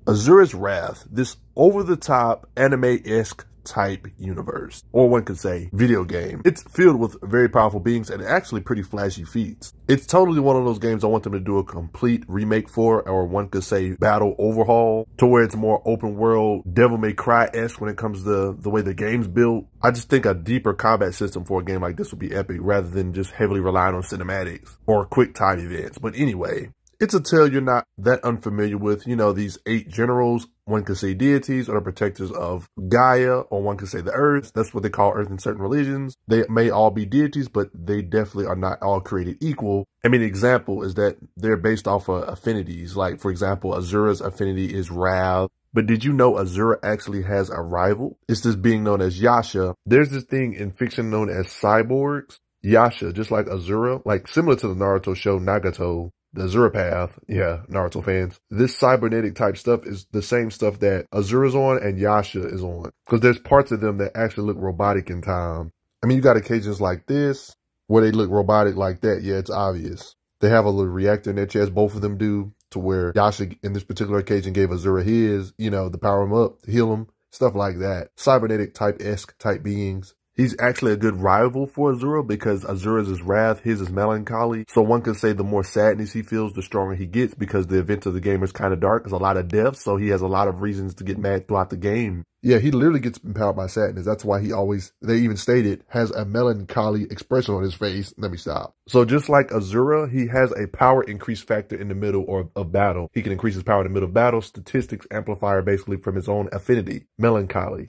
Asura's Wrath, this over-the-top anime-esque type universe, or one could say video game. It's filled with very powerful beings and actually pretty flashy feats. It's totally one of those games I want them to do a complete remake for, or one could say battle overhaul, to where it's more open world, Devil May Cry-esque when it comes to the way the game's built. I just think a deeper combat system for a game like this would be epic, rather than just heavily relying on cinematics or quick time events. But anyway, it's a tale you're not that unfamiliar with. You know, these 8 generals, one could say deities, are the protectors of Gaia, or one could say the Earth. That's what they call Earth in certain religions. They may all be deities, but they definitely are not all created equal. I mean, an example is that they're based off of affinities. Like, for example, Asura's affinity is Wrath. But did you know Asura actually has a rival? It's this being known as Yasha. There's this thing in fiction known as cyborgs. Yasha, just like Asura, like similar to the Naruto show Nagato, the Asura path, yeah, Naruto fans. This cybernetic type stuff is the same stuff that Asura's on and Yasha is on. Because there's parts of them that actually look robotic in time. I mean, you got occasions like this, where they look robotic like that. Yeah, it's obvious. They have a little reactor in their chest, both of them do, to where Yasha, in this particular occasion, gave Asura his, you know, to power him up, to heal him, stuff like that. Cybernetic type-esque type beings. He's actually a good rival for Asura because Asura's is wrath, his is melancholy. So one could say the more sadness he feels, the stronger he gets, because the event of the game is kind of dark. There's a lot of death, so he has a lot of reasons to get mad throughout the game. Yeah, he literally gets empowered by sadness. That's why he always, they even stated, has a melancholy expression on his face. Let me stop. So just like Asura, he has a power increase factor in the middle of battle. He can increase his power in the middle of battle, statistics amplifier basically from his own affinity, melancholy.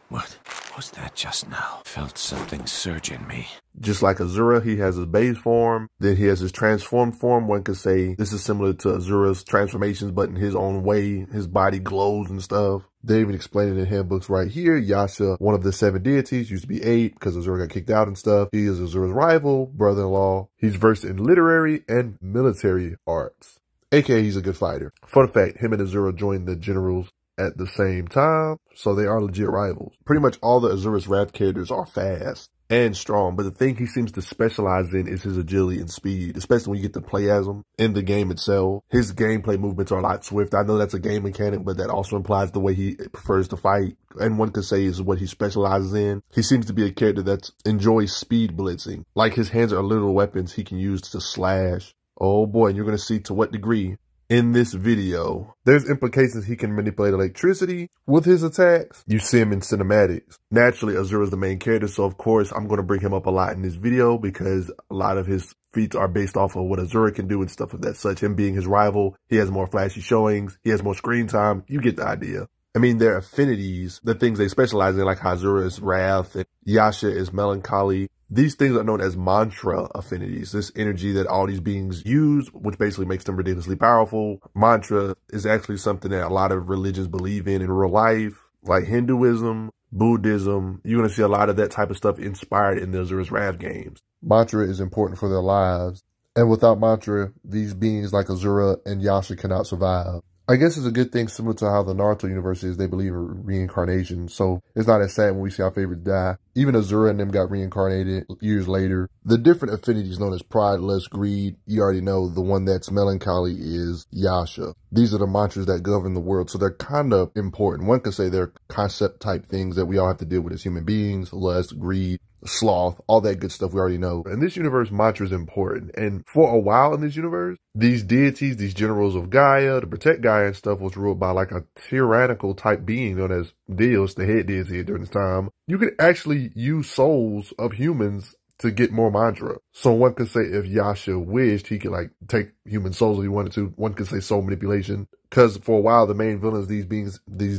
What was that just now? Felt something surge in me. Just like Asura, he has his base form. Then he has his transformed form. One could say this is similar to Asura's transformations, but in his own way. His body glows and stuff. They even explain it in handbooks right here. Yasha, one of the 7 deities, used to be 8 because Asura got kicked out and stuff. He is Asura's rival, brother-in-law. He's versed in literary and military arts, aka he's a good fighter. Fun fact, him and Asura joined the generals at the same time, so they are legit rivals. Pretty much all the Asura's Wrath characters are fast and strong, but the thing he seems to specialize in is his agility and speed, especially when you get to play as him in the game itself. His gameplay movements are a lot swift. I know that's a game mechanic, but that also implies the way he prefers to fight, and one could say is what he specializes in. He seems to be a character that enjoys speed blitzing. Like, his hands are literal weapons he can use to slash. Oh boy, and you're going to see to what degree in this video. There's implications he can manipulate electricity with his attacks. You see him in cinematics. Naturally, Asura is the main character, so of course I'm going to bring him up a lot in this video because a lot of his feats are based off of what Asura can do and stuff of that such. Him being his rival, he has more flashy showings, he has more screen time. You get the idea. I mean, their affinities, the things they specialize in, like Asura is wrath and Yasha is melancholy. These things are known as mantra affinities, this energy that all these beings use, which basically makes them ridiculously powerful. Mantra is actually something that a lot of religions believe in real life, like Hinduism, Buddhism. You're going to see a lot of that type of stuff inspired in the Asura's Wrath games. Mantra is important for their lives, and without mantra, these beings like Asura and Yasha cannot survive. I guess it's a good thing, similar to how the Naruto universe is. They believe in reincarnation, so it's not as sad when we see our favorites die. Even Asura and them got reincarnated years later. The different affinities known as pride, lust, greed, you already know the one that's melancholy is Yasha. These are the mantras that govern the world, so they're kind of important. One could say they're concept type things that we all have to deal with as human beings: lust, greed, sloth, all that good stuff we already know. In this universe, mantra is important. And for a while in this universe, these deities, these generals of Gaia, to protect Gaia and stuff, was ruled by like a tyrannical type being known as Dios, the head deity during this time. You could actually use souls of humans to get more mantra. So one could say if Yasha wished, he could like take human souls if he wanted to. One could say soul manipulation. Because for a while, the main villains these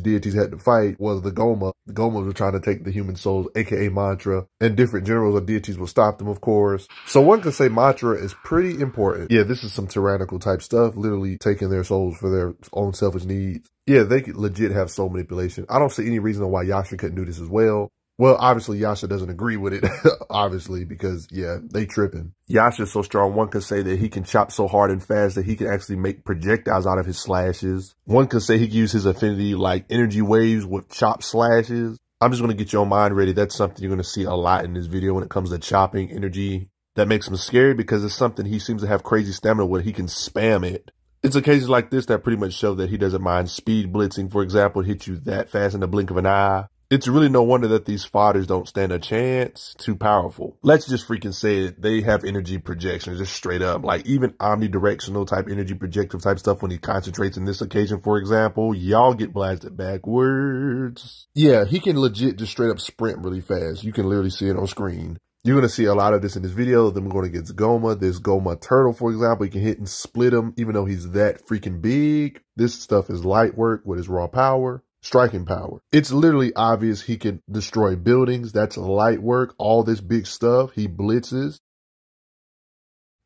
deities had to fight was the Goma. The Gomas were trying to take the human souls, aka mantra, and different generals or deities will stop them, of course. So one could say mantra is pretty important. Yeah, this is some tyrannical type stuff, literally taking their souls for their own selfish needs. Yeah, they could legit have soul manipulation. I don't see any reason why Yasha couldn't do this as well. Well, obviously, Yasha doesn't agree with it, obviously, because, yeah, they tripping. Yasha's so strong, one could say that he can chop so hard and fast that he can actually make projectiles out of his slashes. One could say he can use his affinity like energy waves with chop slashes. I'm just going to get your mind ready. That's something you're going to see a lot in this video when it comes to chopping energy. That makes him scary because it's something he seems to have crazy stamina with. He can spam it. It's occasions like this that pretty much show that he doesn't mind speed blitzing, for example, hit you that fast in the blink of an eye. It's really no wonder that these fighters don't stand a chance. Too powerful. Let's just freaking say it. They have energy projections, just straight up. Like even omnidirectional type energy projective type stuff when he concentrates in this occasion, for example, y'all get blasted backwards. Yeah, he can legit just straight up sprint really fast. You can literally see it on screen. You're going to see a lot of this in this video. Then we're going against Goma. This Goma turtle, for example, you can hit and split him even though he's that freaking big. This stuff is light work with his raw power. Striking power. It's literally obvious he can destroy buildings. That's light work. All this big stuff. He blitzes.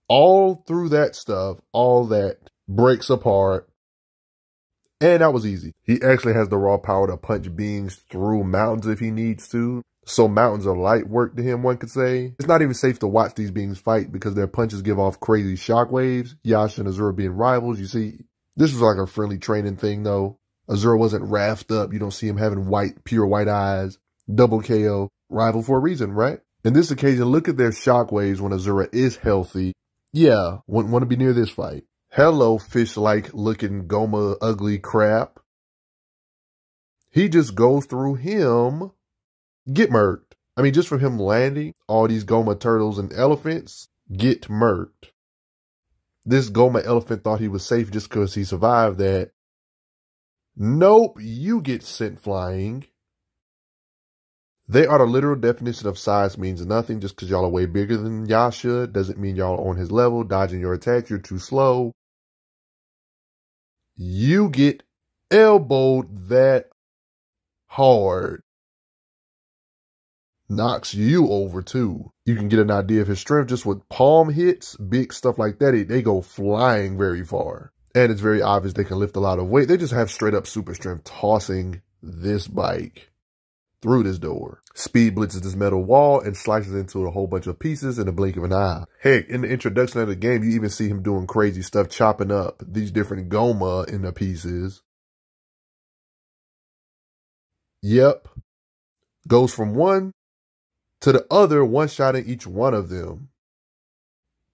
All through that stuff, all that breaks apart. And that was easy. He actually has the raw power to punch beings through mountains if he needs to. So mountains are light work to him, one could say. It's not even safe to watch these beings fight because their punches give off crazy shockwaves. Yasha and Asura being rivals. You see, this was like a friendly training thing though. Asura wasn't wrathed up. You don't see him having pure white eyes. Double KO. Rival for a reason, right? In this occasion, look at their shockwaves when Asura is healthy. Yeah, wouldn't want to be near this fight. Hello, fish-like looking Goma ugly crap. He just goes through him. Get murked. I mean, just from him landing, all these Goma turtles and elephants get murked. This Goma elephant thought he was safe just because he survived that. Nope, you get sent flying. They are the literal definition of size means nothing. Just because y'all are way bigger than Yasha doesn't mean y'all are on his level. Dodging your attacks, you're too slow. You get elbowed that hard. Knocks you over too. You can get an idea of his strength just with palm hits, big stuff like that. They go flying very far. And it's very obvious they can lift a lot of weight. They just have straight up super strength tossing this bike through this door. Speed blitzes this metal wall and slices into a whole bunch of pieces in the blink of an eye. Heck, in the introduction of the game, you even see him doing crazy stuff, chopping up these different Goma in the pieces. Yep. Goes from one to the other, one-shotting each one of them.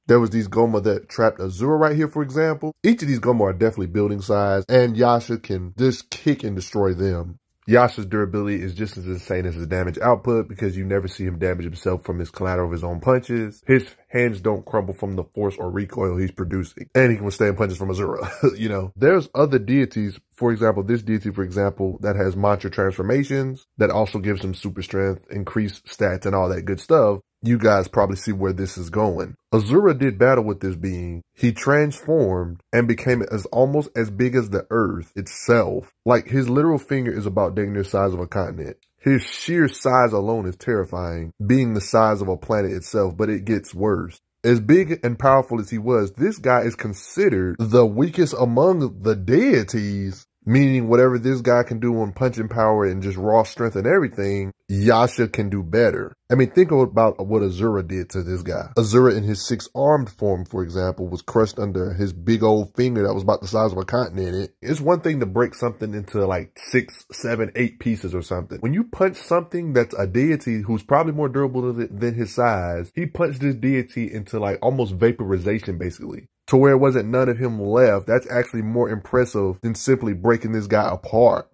There was these Goma that trapped Asura right here, for example. Each of these Goma are definitely building size, and Yasha can just kick and destroy them. Yasha's durability is just as insane as his damage output because you never see him damage himself from his collateral of his own punches. His hands don't crumble from the force or recoil he's producing. And he can withstand punches from Asura, you know. There's other deities, for example, this deity, for example, that has mantra transformations that also gives him super strength, increased stats, and all that good stuff. You guys probably see where this is going. Asura did battle with this being. He transformed and became almost as big as the earth itself. Like his literal finger is about dang near the size of a continent. His sheer size alone is terrifying, being the size of a planet itself, but it gets worse. As big and powerful as he was, this guy is considered the weakest among the deities. Meaning whatever this guy can do on punching power and just raw strength and everything, Yasha can do better. I mean, think about what Asura did to this guy. Asura in his 6-armed form, for example, was crushed under his big old finger that was about the size of a continent. It's one thing to break something into like 6, 7, 8 pieces or something. When you punch something that's a deity who's probably more durable than his size, he punched this deity into like almost vaporization, basically. To where it wasn't none of him left. That's actually more impressive than simply breaking this guy apart.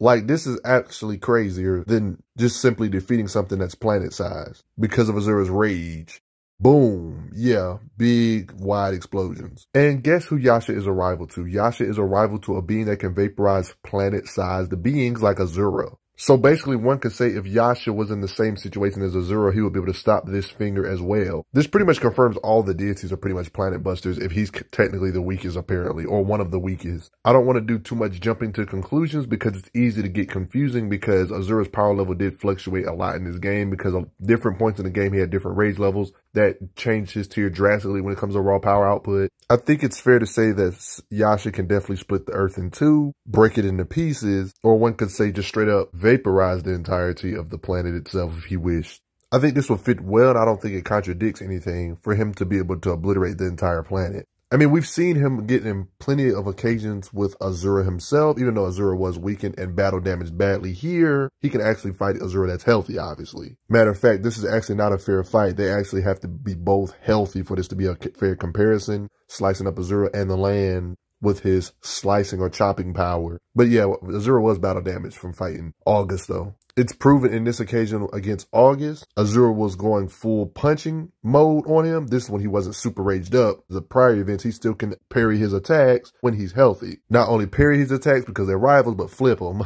Like, this is actually crazier than just simply defeating something that's planet size because of Asura's rage. Boom. Yeah, big, wide explosions. And guess who Yasha is a rival to? Yasha is a rival to a being that can vaporize planet-sized beings like Asura. So basically, one could say if Yasha was in the same situation as Asura, he would be able to stop this finger as well. This pretty much confirms all the deities are pretty much planet busters if he's technically the weakest, apparently, or one of the weakest. I don't want to do too much jumping to conclusions because it's easy to get confusing because Asura's power level did fluctuate a lot in this game because of different points in the game, he had different rage levels that changed his tier drastically when it comes to raw power output. I think it's fair to say that Yasha can definitely split the earth in two, break it into pieces, or one could say just straight up vaporize the entirety of the planet itself if he wished. I think this will fit well, and I don't think it contradicts anything for him to be able to obliterate the entire planet. I mean, we've seen him get in plenty of occasions with Asura himself, even though Asura was weakened and battle damaged badly here. He can actually fight Asura that's healthy, obviously. Matter of fact, this is actually not a fair fight. They actually have to be both healthy for this to be a fair comparison, slicing up Asura and the land with his slicing or chopping power. But yeah, Asura was battle damaged from fighting August, though. It's proven in this occasion against August, Asura was going full punching mode on him. This one, he wasn't super raged up. The prior events, he still can parry his attacks when he's healthy. Not only parry his attacks because they're rivals, but flip them.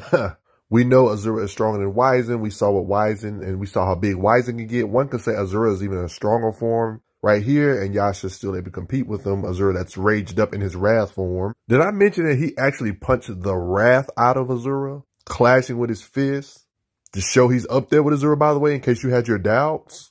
We know Asura is stronger than Wizen. We saw what Wizen, and we saw how big Wizen can get. One could say Asura is even a stronger form right here, and Yasha is still able to compete with him. Asura that's raged up in his Wrath form. Did I mention that he actually punched the Wrath out of Asura, clashing with his fist? To show he's up there with Asura, by the way, in case you had your doubts.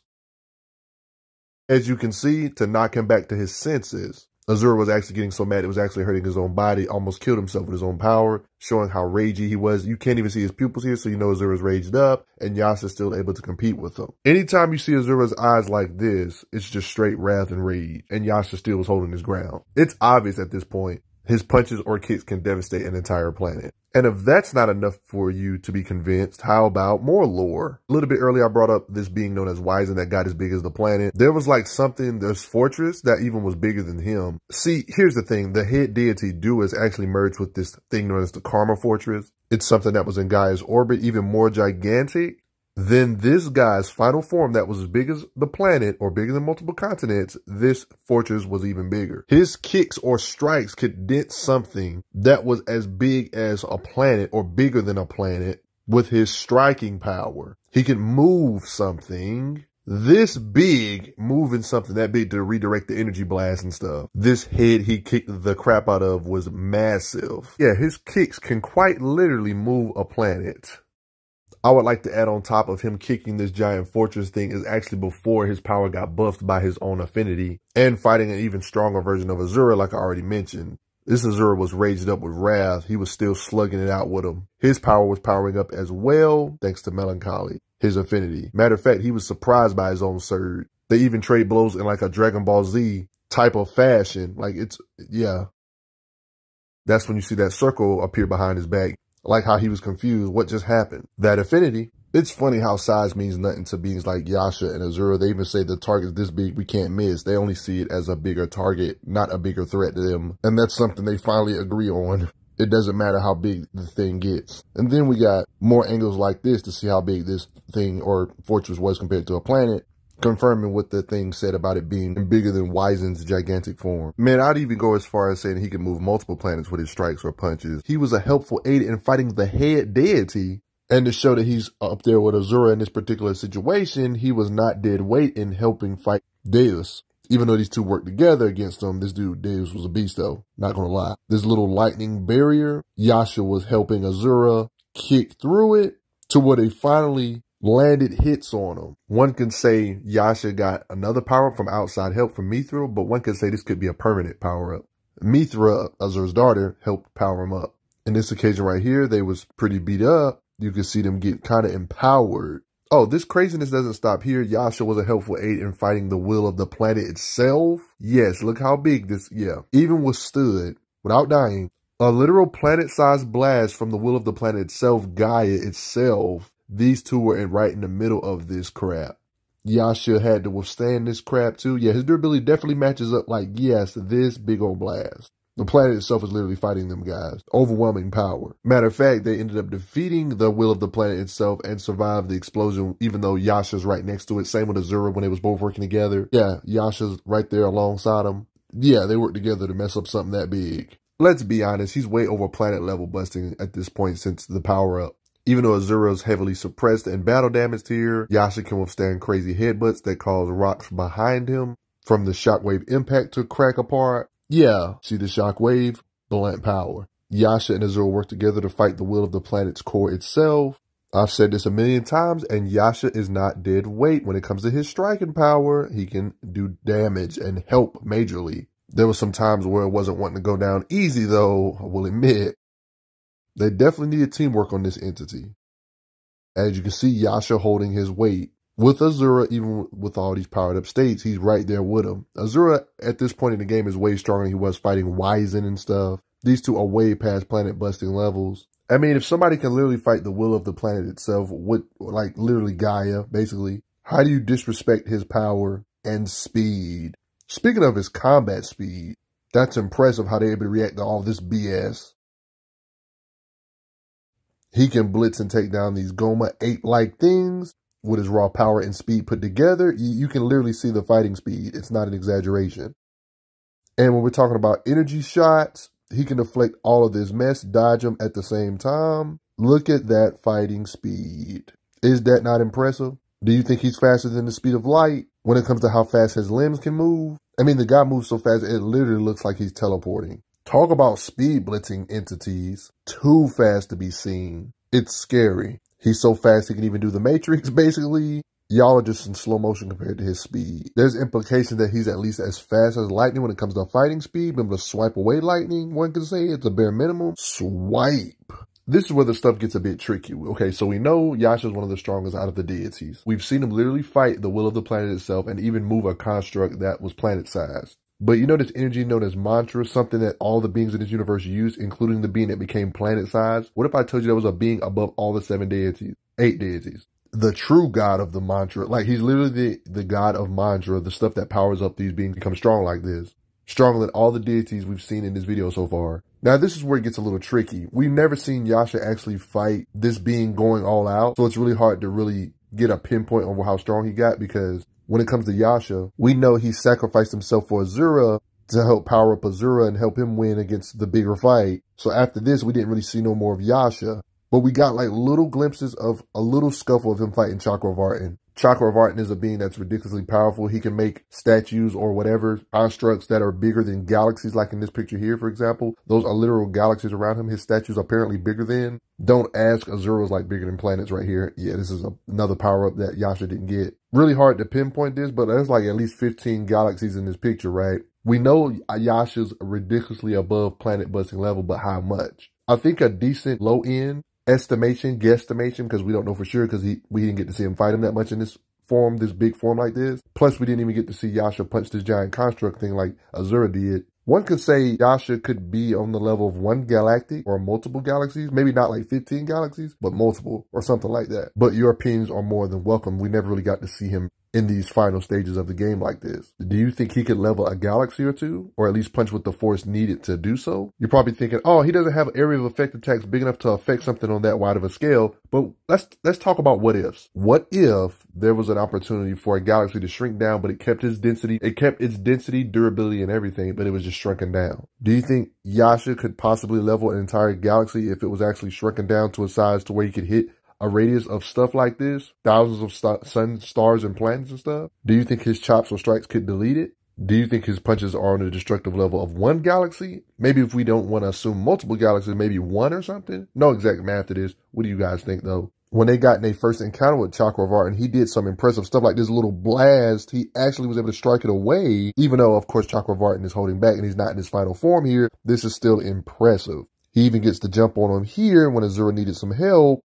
As you can see, to knock him back to his senses. Asura was actually getting so mad it was actually hurting his own body, almost killed himself with his own power, showing how ragey he was. You can't even see his pupils here, so you know Asura's raged up, and Yasha's still able to compete with him. Anytime you see Asura's eyes like this, it's just straight wrath and rage, and Yasha still was holding his ground. It's obvious at this point, his punches or kicks can devastate an entire planet. And if that's not enough for you to be convinced, how about more lore? A little bit earlier, I brought up this being known as Wizen that got as big as the planet. There was like something, this fortress that even was bigger than him. See, here's the thing. The head deity Duas actually merged with this thing known as the Karma Fortress. It's something that was in Gaia's orbit, even more gigantic. Then this guy's final form that was as big as the planet or bigger than multiple continents, this fortress was even bigger. His kicks or strikes could dent something that was as big as a planet or bigger than a planet with his striking power. He could move something this big, moving something that big to redirect the energy blast and stuff. This head he kicked the crap out of was massive. Yeah, his kicks can quite literally move a planet. I would like to add on top of him kicking this giant fortress thing is actually before his power got buffed by his own affinity and fighting an even stronger version of Asura like I already mentioned. This Asura was raged up with wrath. He was still slugging it out with him. His power was powering up as well thanks to Melancholy, his affinity. Matter of fact, he was surprised by his own surge. They even trade blows in like a Dragon Ball Z type of fashion. Like it's, yeah. That's when you see that circle appear behind his back. Like how he was confused. What just happened? That affinity. It's funny how size means nothing to beings like Yasha and Asura. They even say the target's this big, we can't miss. They only see it as a bigger target, not a bigger threat to them. And that's something they finally agree on. It doesn't matter how big the thing gets. And then we got more angles like this to see how big this thing or fortress was compared to a planet, confirming what the thing said about it being bigger than Wizen's gigantic form. Man, I'd even go as far as saying he could move multiple planets with his strikes or punches. He was a helpful aid in fighting the head deity. And to show that he's up there with Asura in this particular situation, he was not dead weight in helping fight Deus. Even though these two worked together against him, this dude Deus was a beast though, not gonna lie. This little lightning barrier, Yasha was helping Asura kick through it to where they finally landed hits on him. One can say Yasha got another power from outside help from Mithra, but one could say this could be a permanent power-up. Mithra, Asura's daughter, helped power him up. In this occasion right here, they was pretty beat up. You can see them get kind of empowered. Oh, this craziness doesn't stop here. Yasha was a helpful aid in fighting the will of the planet itself. Yes, look how big this, yeah, even withstood, without dying, a literal planet-sized blast from the will of the planet itself, Gaia itself. These two were right in the middle of this crap. Yasha had to withstand this crap too. Yeah, his durability definitely matches up like, yes, this big old blast. The planet itself is literally fighting them guys. Overwhelming power. Matter of fact, they ended up defeating the will of the planet itself and survived the explosion, even though Yasha's right next to it. Same with Asura when they was both working together. Yeah, Yasha's right there alongside him. Yeah, they worked together to mess up something that big. Let's be honest, he's way over planet level busting at this point since the power up. Even though Asura's heavily suppressed and battle damaged here, Yasha can withstand crazy headbutts that cause rocks behind him from the shockwave impact to crack apart. Yeah, see the shockwave? Blunt power. Yasha and Asura work together to fight the will of the planet's core itself. I've said this a million times, and Yasha is not dead weight. When it comes to his striking power, he can do damage and help majorly. There were some times where it wasn't wanting to go down easy, though, I will admit. They definitely needed teamwork on this entity. As you can see, Yasha holding his weight. With Asura, even with all these powered up states, he's right there with him. Asura, at this point in the game, is way stronger than he was fighting Wizen and stuff. These two are way past planet busting levels. I mean, if somebody can literally fight the will of the planet itself, with like literally Gaia, basically, how do you disrespect his power and speed? Speaking of his combat speed, that's impressive how they're able to react to all this BS. He can blitz and take down these Goma ape-like things with his raw power and speed put together. You can literally see the fighting speed. It's not an exaggeration. And when we're talking about energy shots, he can deflect all of this mess, dodge them at the same time. Look at that fighting speed. Is that not impressive? Do you think he's faster than the speed of light when it comes to how fast his limbs can move? I mean, the guy moves so fast, it literally looks like he's teleporting. Talk about speed blitzing entities. Too fast to be seen. It's scary. He's so fast he can even do the Matrix, basically. Y'all are just in slow motion compared to his speed. There's implication that he's at least as fast as lightning when it comes to fighting speed. Being able to swipe away lightning, one can say it's a bare minimum. Swipe. This is where the stuff gets a bit tricky. Okay, so we know Yasha is one of the strongest out of the deities. We've seen him literally fight the will of the planet itself and even move a construct that was planet-sized. But you know this energy known as mantra, something that all the beings in this universe use, including the being that became planet-sized? What if I told you there was a being above all the 7 deities, 8 deities? The true god of the mantra. Like, he's literally the god of mantra, the stuff that powers up these beings to become strong like this. Stronger than all the deities we've seen in this video so far. Now, this is where it gets a little tricky. We've never seen Yasha actually fight this being going all out, so it's really hard to really get a pinpoint over how strong he got, because when it comes to Yasha, we know he sacrificed himself for Asura to help power up Asura and help him win against the bigger fight. So after this, we didn't really see no more of Yasha. But we got like little glimpses of a little scuffle of him fighting Chakravartin. Chakravartin is a being that's ridiculously powerful. He can make statues or whatever constructs that are bigger than galaxies, like in this picture here, for example. Those are literal galaxies around him. His statues are apparently bigger than. Don't ask, Azura's like bigger than planets right here. Yeah, this is another power-up that Yasha didn't get. Really hard to pinpoint this, but there's like at least 15 galaxies in this picture, right? We know Yasha's ridiculously above planet-busting level, but how much? I think a decent low-end guesstimation, because we don't know for sure, because we didn't get to see him fight him that much in this form, this big form like this. Plus, we didn't even get to see Yasha punch this giant construct thing like Asura did. One could say Yasha could be on the level of 1 galactic or multiple galaxies. Maybe not like 15 galaxies, but multiple or something like that. But your opinions are more than welcome. We never really got to see him in these final stages of the game like this. Do you think he could level a galaxy or two, or at least punch with the force needed to do so? You're probably thinking, oh, he doesn't have an area of effect attacks big enough to affect something on that wide of a scale. But let's talk about what ifs. What if there was an opportunity for a galaxy to shrink down, but it kept its density, durability, and everything, but it was just shrunken down? Do you think Yasha could possibly level an entire galaxy if it was actually shrunken down to a size to where he could hit a radius of stuff like this, thousands of suns, stars, and planets and stuff? Do you think his chops or strikes could delete it? Do you think his punches are on the destructive level of 1 galaxy? Maybe if we don't want to assume multiple galaxies, maybe 1 or something? No exact math to this. What do you guys think, though? When they got in their first encounter with Chakravartin, he did some impressive stuff like this little blast. He actually was able to strike it away, even though, of course, Chakravartin is holding back and he's not in his final form here. This is still impressive. He even gets to jump on him here when Asura needed some help,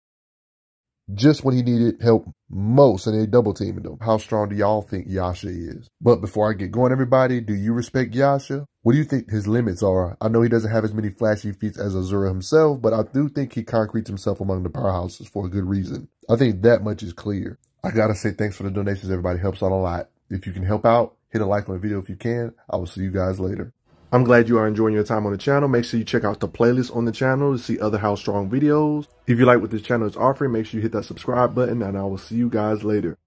just when he needed help most, and they double teaming him. How strong do y'all think Yasha is? But before I get going, everybody, do you respect Yasha? What do you think his limits are? I know he doesn't have as many flashy feats as Asura himself, but I do think he concretes himself among the powerhouses for a good reason. I think that much is clear. I gotta say thanks for the donations, everybody. Helps out a lot. If you can help out, hit a like on the video if you can. I will see you guys later. I'm glad you are enjoying your time on the channel. Make sure you check out the playlist on the channel to see other How Strong videos. If you like what this channel is offering, make sure you hit that subscribe button, and I will see you guys later.